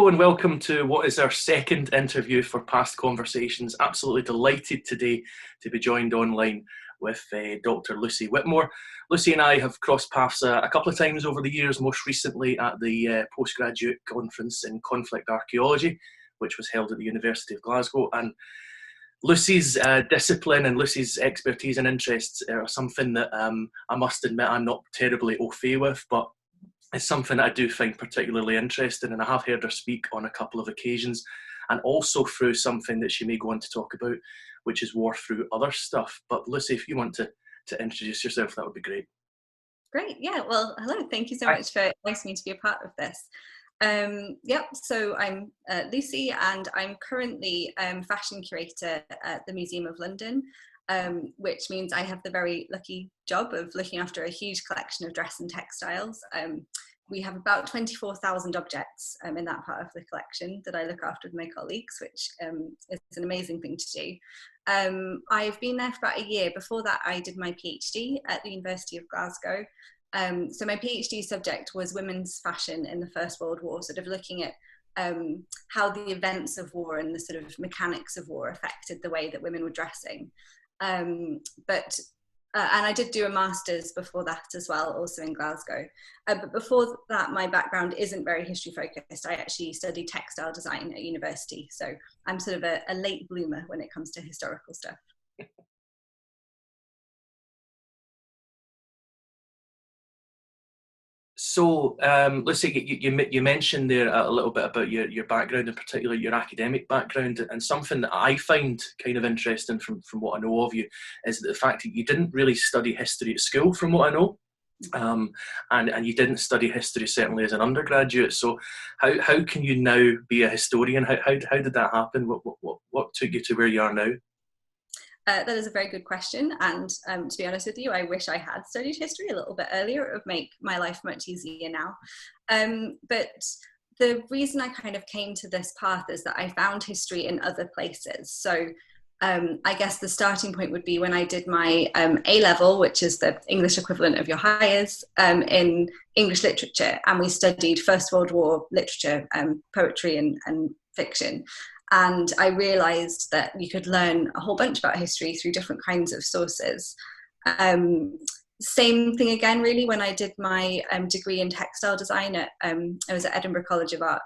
Hello and welcome to what is our second interview for Past Conversations. Absolutely delighted today to be joined online with Dr. Lucie Whitmore. Lucie and I have crossed paths a couple of times over the years, most recently at the postgraduate conference in conflict archaeology, which was held at the University of Glasgow. And Lucie's discipline and Lucie's expertise and interests are something that I must admit I'm not terribly au fait with, but it's something that I do find particularly interesting, and I have heard her speak on a couple of occasions, and also through something that she may go on to talk about, which is war through other stuff. But Lucie, if you want to introduce yourself, that would be great. Great, yeah, well, hello, thank you so much for inviting me to be a part of this. So I'm Lucie, and I'm currently fashion curator at the Museum of London, which means I have the very lucky job of looking after a huge collection of dress and textiles. We have about 24,000 objects in that part of the collection that I look after with my colleagues, which is an amazing thing to do. I've been there for about a year. Before that, I did my PhD at the University of Glasgow. So my PhD subject was women's fashion in the First World War, sort of looking at how the events of war and the sort of mechanics of war affected the way that women were dressing. And I did do a master's before that as well, also in Glasgow. But before that, my background isn't very history focused. I actually studied textile design at university. So I'm sort of a late bloomer when it comes to historical stuff. So, Lucie, you mentioned there a little bit about your background, in particular your academic background, and something that I find kind of interesting from what I know of you is the fact that you didn't really study history at school, from what I know, and you didn't study history certainly as an undergraduate. So, how can you now be a historian? How did that happen? What took you to where you are now? That is a very good question, and to be honest with you, I wish I had studied history a little bit earlier. It would make my life much easier now. But the reason I kind of came to this path is that I found history in other places. So I guess the starting point would be when I did my A-level, which is the English equivalent of your Highers, in English literature, and we studied First World War literature, poetry and fiction. And I realised that you could learn a whole bunch about history through different kinds of sources. Same thing again, really, when I did my degree in textile design I was at Edinburgh College of Art,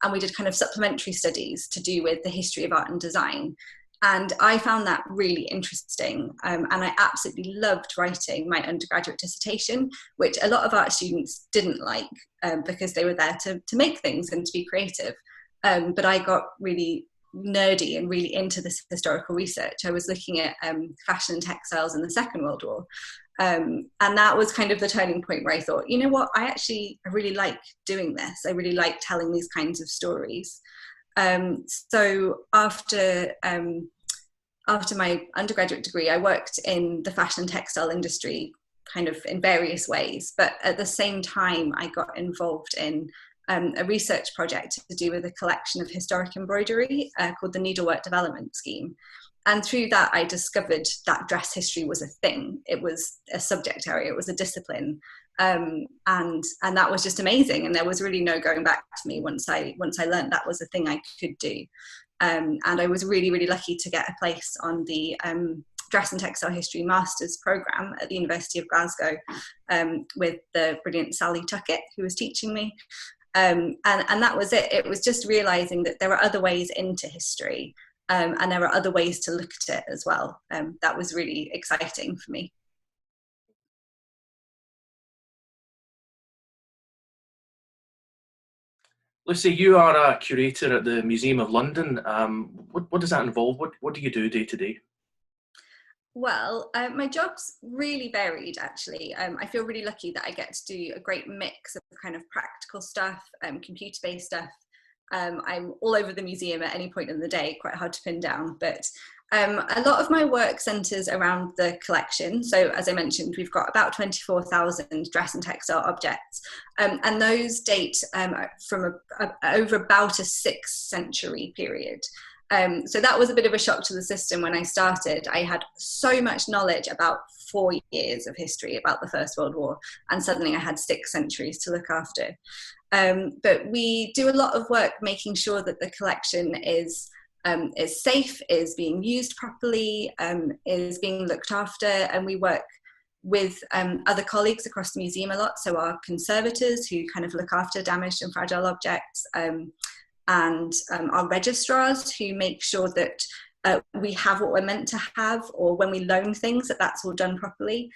and we did kind of supplementary studies to do with the history of art and design. And I found that really interesting. And I absolutely loved writing my undergraduate dissertation, which a lot of art students didn't like because they were there to make things and to be creative. But I got really nerdy and really into this historical research. I was looking at fashion and textiles in the Second World War. And that was kind of the turning point where I thought, you know what, I really like doing this. I really like telling these kinds of stories. So after my undergraduate degree, I worked in the fashion and textile industry kind of in various ways. But at the same time, I got involved in a research project to do with a collection of historic embroidery called the Needlework Development Scheme. And through that, I discovered that dress history was a thing. It was a subject area, it was a discipline. And that was just amazing. And there was really no going back to me once I learned that was a thing I could do. And I was really, really lucky to get a place on the Dress and Textile History Masters programme at the University of Glasgow with the brilliant Sally Tuckett, who was teaching me. And that was it. It was just realising that there are other ways into history, and there are other ways to look at it as well. That was really exciting for me. Lucie, you are a curator at the Museum of London. What does that involve? What do you do day to day? Well, my job's really varied, actually. I feel really lucky that I get to do a great mix of kind of practical stuff, computer-based stuff. I'm all over the museum at any point in the day, quite hard to pin down, but a lot of my work centres around the collection. So as I mentioned, we've got about 24,000 dress and textile objects, and those date from over about a 6th century period. So that was a bit of a shock to the system when I started. I had so much knowledge about 4 years of history about the First World War, and suddenly I had 6 centuries to look after. But we do a lot of work making sure that the collection is safe, is being used properly, is being looked after, and we work with other colleagues across the museum a lot, so our conservators who kind of look after damaged and fragile objects, and our registrars who make sure that we have what we're meant to have, or when we loan things, that's all done properly.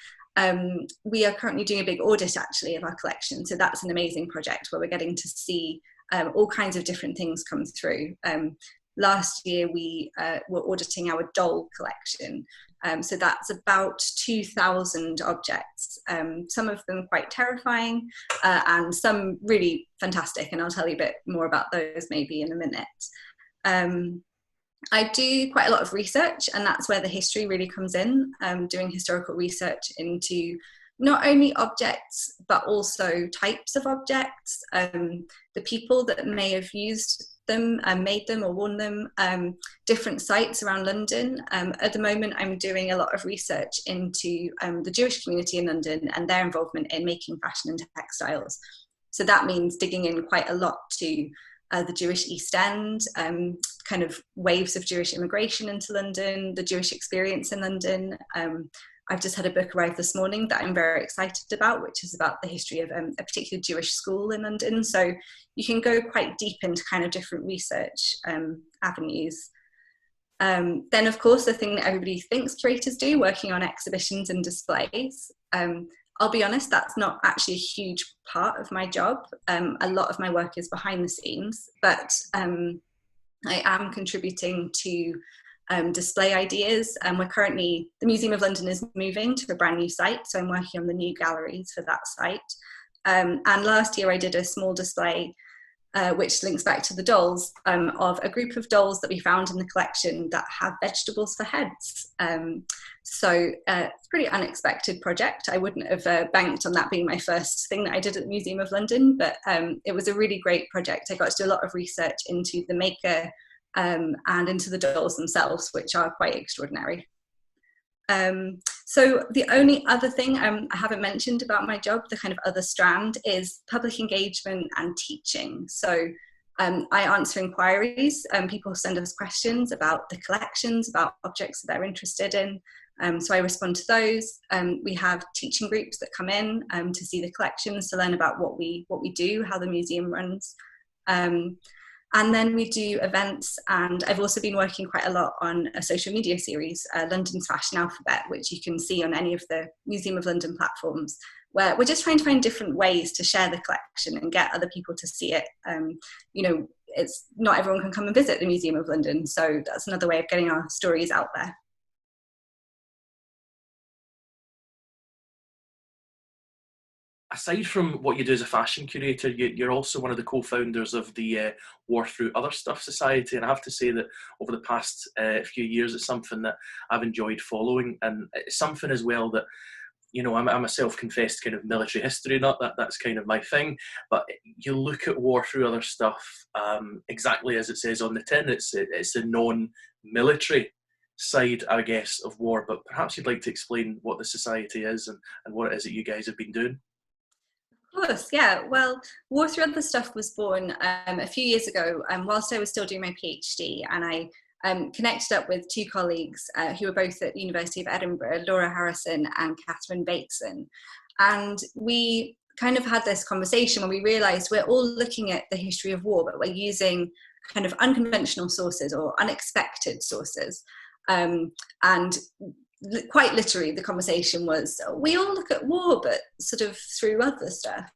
We are currently doing a big audit actually of our collection, so that's an amazing project where we're getting to see all kinds of different things come through. Last year we were auditing our doll collection, so that's about 2,000 objects, some of them quite terrifying and some really fantastic, and I'll tell you a bit more about those maybe in a minute. I do quite a lot of research, and that's where the history really comes in, doing historical research into not only objects but also types of objects, the people that may have used them, made them or worn them, different sites around London. At the moment I'm doing a lot of research into the Jewish community in London and their involvement in making fashion and textiles. So that means digging in quite a lot to the Jewish East End, kind of waves of Jewish immigration into London, the Jewish experience in London. I've just had a book arrive this morning that I'm very excited about, which is about the history of a particular Jewish school in London. So you can go quite deep into kind of different research avenues. Then of course, the thing that everybody thinks curators do, working on exhibitions and displays. I'll be honest, that's not actually a huge part of my job. A lot of my work is behind the scenes, but I am contributing to display ideas. We're currently, the Museum of London is moving to a brand new site, so I'm working on the new galleries for that site. And last year I did a small display which links back to the dolls, of a group of dolls that we found in the collection that have vegetables for heads. So it's a pretty unexpected project. I wouldn't have banked on that being my first thing that I did at the Museum of London, but it was a really great project. I got to do a lot of research into the maker and into the dolls themselves, which are quite extraordinary. So the only other thing I haven't mentioned about my job, the kind of other strand, is public engagement and teaching. So I answer inquiries, people send us questions about the collections, about objects that they're interested in. So I respond to those. We have teaching groups that come in to see the collections, to learn about what we do, how the museum runs. And then we do events, and I've also been working quite a lot on a social media series, London's Fashion Alphabet, which you can see on any of the Museum of London platforms, where we're just trying to find different ways to share the collection and get other people to see it. You know, it's not everyone can come and visit the Museum of London, so that's another way of getting our stories out there. Aside from what you do as a fashion curator, you're also one of the co-founders of the War Through Other Stuff Society, and I have to say that over the past few years it's something that I've enjoyed following, and it's something as well that, you know, I'm a self-confessed kind of military history nut, that's kind of my thing, but you look at War Through Other Stuff exactly as it says on the tin. It's the non-military side, I guess, of war, but perhaps you'd like to explain what the society is and what it is that you guys have been doing. Of course, yeah. Well, War Through Other Stuff was born a few years ago whilst I was still doing my PhD, and I connected up with two colleagues who were both at the University of Edinburgh, Laura Harrison and Catherine Bateson. And we kind of had this conversation where we realised we're all looking at the history of war, but we're using kind of unconventional sources or unexpected sources. And quite literally the conversation was, we all look at war but sort of through other stuff,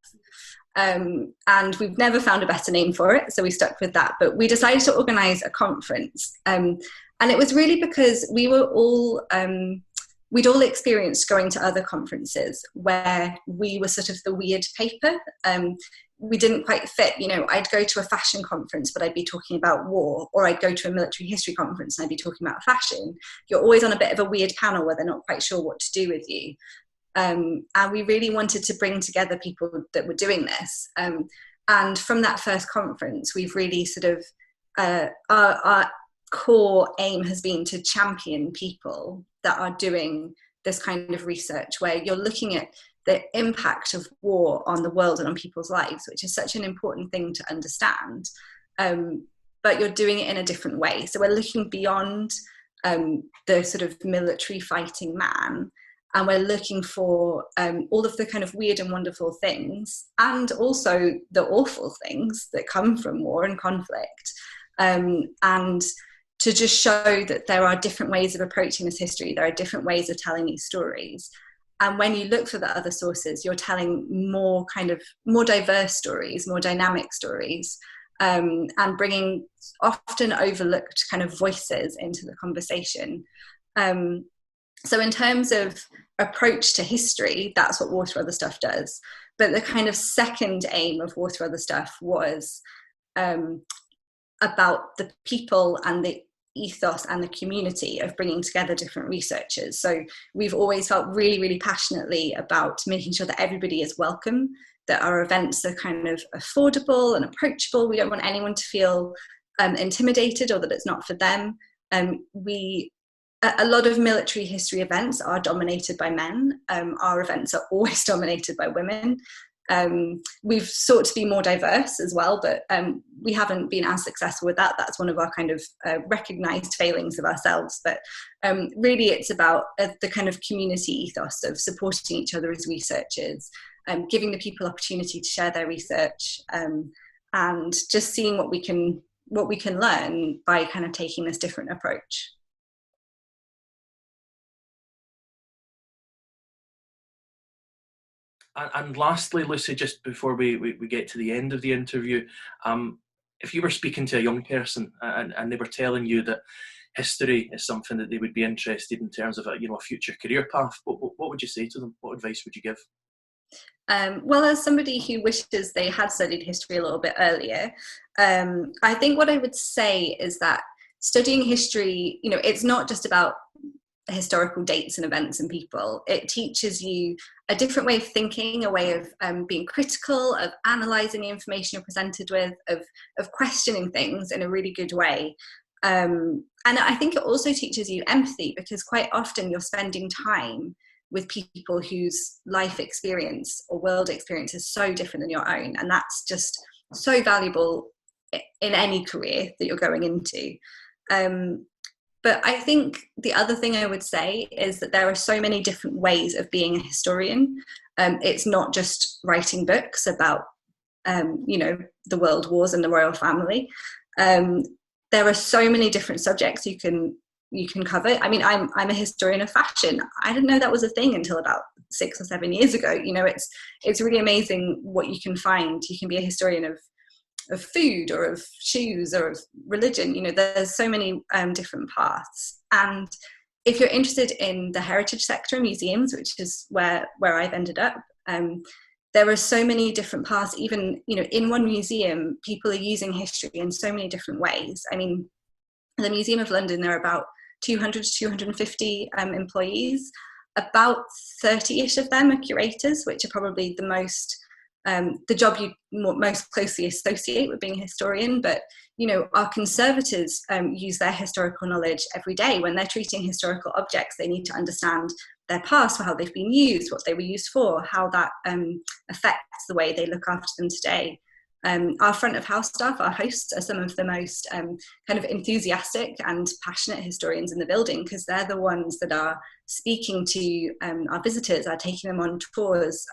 and we've never found a better name for it, so we stuck with that. But we decided to organise a conference, and it was really because we were all we'd all experienced going to other conferences where we were sort of the weird paper. We didn't quite fit, you know. I'd go to a fashion conference, but I'd be talking about war, or I'd go to a military history conference and I'd be talking about fashion. You're always on a bit of a weird panel where they're not quite sure what to do with you. And we really wanted to bring together people that were doing this. And from that first conference, we've really sort of, our core aim has been to champion people that are doing this kind of research, where you're looking at the impact of war on the world and on people's lives, which is such an important thing to understand. But you're doing it in a different way. So we're looking beyond the sort of military fighting man, and we're looking for all of the kind of weird and wonderful things, and also the awful things that come from war and conflict, and to just show that there are different ways of approaching this history. There are different ways of telling these stories. And when you look for the other sources, you're telling more diverse stories, more dynamic stories, and bringing often overlooked kind of voices into the conversation. So in terms of approach to history, that's what Water Other Stuff does. But the kind of second aim of Water Other Stuff was about the people and the ethos and the community of bringing together different researchers. So we've always felt really, really passionately about making sure that everybody is welcome, that our events are kind of affordable and approachable. We don't want anyone to feel intimidated or that it's not for them. A lot of military history events are dominated by men. Our events are always dominated by women. We've sought to be more diverse as well, but we haven't been as successful with that. That's one of our kind of recognised failings of ourselves. But really it's about the kind of community ethos of supporting each other as researchers, giving the people opportunity to share their research, and just seeing what we can learn by kind of taking this different approach. And lastly, Lucie, just before we get to the end of the interview, if you were speaking to a young person and they were telling you that history is something that they would be interested in terms of a future career path, what would you say to them? What advice would you give? Well, as somebody who wishes they had studied history a little bit earlier, I think what I would say is that studying history, it's not just about historical dates and events and people. It teaches you a different way of thinking, a way of being critical, of analysing the information you're presented with, of questioning things in a really good way. And I think it also teaches you empathy, because quite often you're spending time with people whose life experience or world experience is so different than your own. And that's just so valuable in any career that you're going into. But I think the other thing I would say is that there are so many different ways of being a historian. It's not just writing books about, the world wars and the royal family. There are so many different subjects you can cover. I mean, I'm a historian of fashion. I didn't know that was a thing until about 6 or 7 years ago. It's really amazing what you can find. You can be a historian of food or of shoes or of religion. There's so many different paths. And if you're interested in the heritage sector and museums, which is where I've ended up, there are so many different paths. Even in one museum, people are using history in so many different ways. I mean, the Museum of London, there are about 200 to 250 employees. About 30-ish of them are curators, which are probably the job you most closely associate with being a historian. But our conservators use their historical knowledge every day. When they're treating historical objects, they need to understand their past, for how they've been used, what they were used for, how that affects the way they look after them today. Our front of house staff, our hosts, are some of the most kind of enthusiastic and passionate historians in the building, because they're the ones that are speaking to our visitors, are taking them on tours,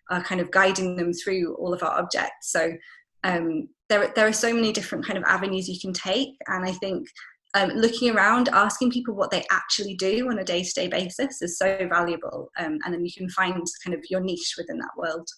are kind of guiding them through all of our objects. So there are so many different kind of avenues you can take. And I think looking around, asking people what they actually do on a day-to-day basis is so valuable. And then you can find kind of your niche within that world.